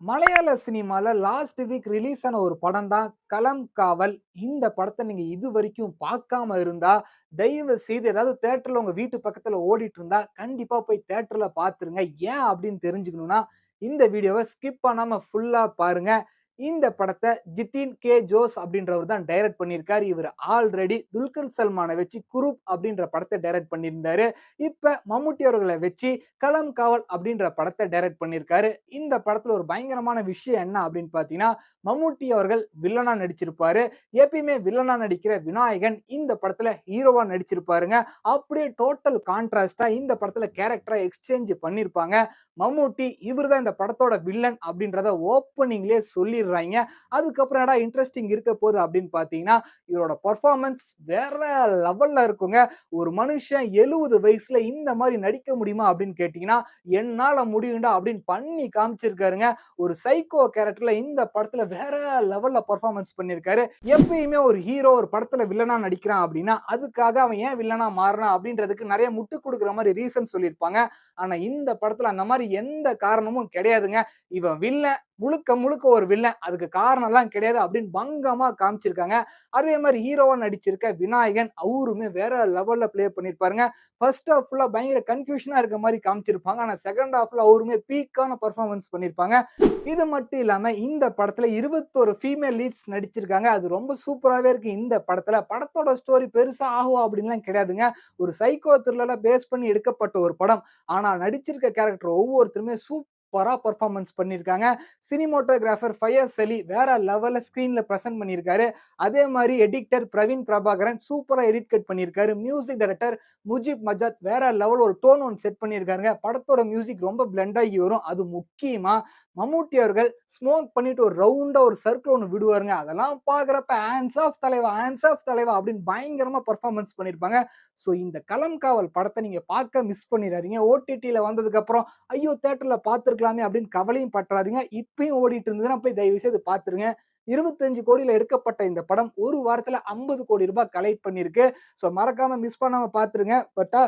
மலையாள சினிமால last week release ஆன ஒரு படம் தான் களம் காவல். இந்த படத்த நீங்க இதுவரைக்கும் பார்க்காம இருந்தா, தயவு செய்து ஏதாவது தியேட்டர்ல உங்க வீட்டு பக்கத்துல ஓடிட்டு இருந்தா, கண்டிப்பா போய் தியேட்டர்ல பார்த்துருங்க. ஏன் அப்படின்னு தெரிஞ்சுக்கணும்னா, இந்த வீடியோவ ஸ்கிப் பண்ணாம ஃபுல்லா பாருங்க. இந்த படத்த ஜிதின் கே. ஜோஸ் அப்படின்றவர் தான் டைரக்ட் பண்ணியிருக்காரு. இவரு ஆல்ரெடி துல்கர் சல்மான வச்சு குரூப் அப்படின்ற படத்த டைரக்ட் பண்ணியிருந்தாரு. இப்ப மம்முட்டி அவர்கள வச்சு களம் காவல் அப்படின்ற படத்த டைரக்ட் பண்ணியிருக்காரு. இந்த படத்துல ஒரு பயங்கரமான விஷயம் என்ன அப்படின்னு பார்த்தீங்கன்னா, மம்முட்டி அவர்கள் வில்லனா நடிச்சிருப்பாரு. எப்பயுமே வில்லனா நடிக்கிற விநாயகன் இந்த படத்துல ஹீரோவா நடிச்சிருப்பாருங்க. அப்படியே டோட்டல் கான்ட்ராஸ்ட்டா இந்த படத்துல கேரக்டர எக்ஸ்சேஞ்ச் பண்ணியிருப்பாங்க. மம்முட்டி இவரு தான் இந்த படத்தோட வில்லன் அப்படின்றத ஓப்பனிங்லயே சொல்லிடுறாய்ங்க. அதுக்கப்புறம் என்னடா இன்ட்ரஸ்டிங் இருக்க போகுது அப்படின்னு பார்த்தீங்கன்னா, இவரோட பெர்ஃபார்மன்ஸ் வேற லெவல்ல இருக்குங்க. ஒரு மனுஷன் 70 வயசுல இந்த மாரி நடிக்க முடியுமா அப்படின்னு கேட்டீங்கன்னா, என்னால முடியும்டா அப்படின்னு பண்ணி காமிச்சிருக்காருங்க. ஒரு சைக்கோ கேரக்டர்ல இந்த படத்துல வேற லெவல்ல பெர்ஃபார்மன்ஸ் பண்ணியிருக்காரு. எப்பயுமே ஒரு ஹீரோ ஒரு படத்துல வில்லனா நடிக்கிறான் அப்படின்னா, அதுக்காக அவன் ஏன் வில்லனா மாறுனான் அப்படின்றதுக்கு நெறைய முட்டு குடுக்குற மாரி ரீசன் சொல்லியிருப்பாங்க. ஆனா இந்த படத்துல அந்த மாரி எந்த காரணமும் கிடையாதுங்க. இவன் வில்லன் முழுக்க முழுக்க ஒரு வில்லன். அதுக்கு காரணம்லாம் கிடையாது அப்படின்னு பங்கமா காமிச்சிருக்காங்க. அதே மாரி ஹீரோவா நடிச்சிருக்க விநாயகன் அவருமே வேற லெவல்ல ப்ளே பண்ணியிருப்பாருங்க. ஃபர்ஸ்ட் ஹாஃப் ஃபுல்லா பயங்கர கன்ஃப்யூஷனா இருக்க மாரி காமிச்சிருப்பாங்க. ஆனா செகண்ட் ஹாஃப்ல அவருமே பீக்கான பெர்ஃபார்மன்ஸ் பண்ணியிருப்பாங்க. இது மட்டும் இல்லாம இந்த படத்துல 21 ஃபீமேல் லீட்ஸ் நடிச்சிருக்காங்க. அது ரொம்ப சூப்பராவே இருக்கு இந்த படத்துல. படத்தோட ஸ்டோரி பெருசா ஆகும் அப்படின்லாம் கிடையாதுங்க. ஒரு சைக்கோ த்ரில்லர பேஸ் பண்ணி எடுக்கப்பட்ட ஒரு படம். ஆனா நடிச்சிருக்க கேரக்டர் ஒவ்வொருத்தருமே சூப்பரா பெர்ஃபார்மன்ஸ் பண்ணியிருக்காங்க. சினிமாட்டோகிராஃபர் ஃபயஸ் அலி வேற லெவல்ல ஸ்க்ரீன்ல பிரசன்ட் பண்ணியிருக்காரு. அதே மாரி எடிட்டர் பிரவீன் பிரபாகரன் சூப்பரா எடிட் கட் பண்ணியிருக்காரு. மியூசிக் டைரக்டர் முஜீப் மஜாத் வேற லெவல் ஒரு டோன் ஒண்ணு செட் பண்ணியிருக்காருங்க. படத்தோட மியூசிக் ரொம்ப பிளெண்ட் ஆகி வரும். அது முக்கியமா மம்முட்டி அவர்கள் ஸ்மோக் பண்ணிட்டு ஒரு ரவுண்டா ஒரு சர்க்கிள் ஒண்ணு விடுவாருங்க. அதெல்லாம் பார்க்குறப்ப ஹேண்ட்ஸ் ஆஃப் தலைவா! ஹேண்ட்ஸ் ஆஃப் தலைவா! அப்படின்னு பயங்கரமா பெர்ஃபார்மன்ஸ் பண்ணியிருப்பாங்க. ஸோ இந்த களம் காவல் படத்த நீங்க பார்க்க மிஸ் பண்ணிறாதீங்க. ஓடிடில வந்ததுக்கப்புறம், ஐயோ! தியேட்டர்ல பார்த்துருக்கலாமே அப்படின்னு கவலையும் பட்றாதீங்க. இப்பயும் ஓடிட்டு இருந்ததுன்னா போய் தயவு செய்து பார்த்துருங்க. 25,00,00,000ல எடுக்கப்பட்ட இந்த படம் 1 வாரத்துல ரூ. 50,00,00,000 கலெக்ட் பண்ணியிருக்கு. ஸோ மறக்காம மிஸ் பண்ணாம பார்த்துருங்க. பட்டா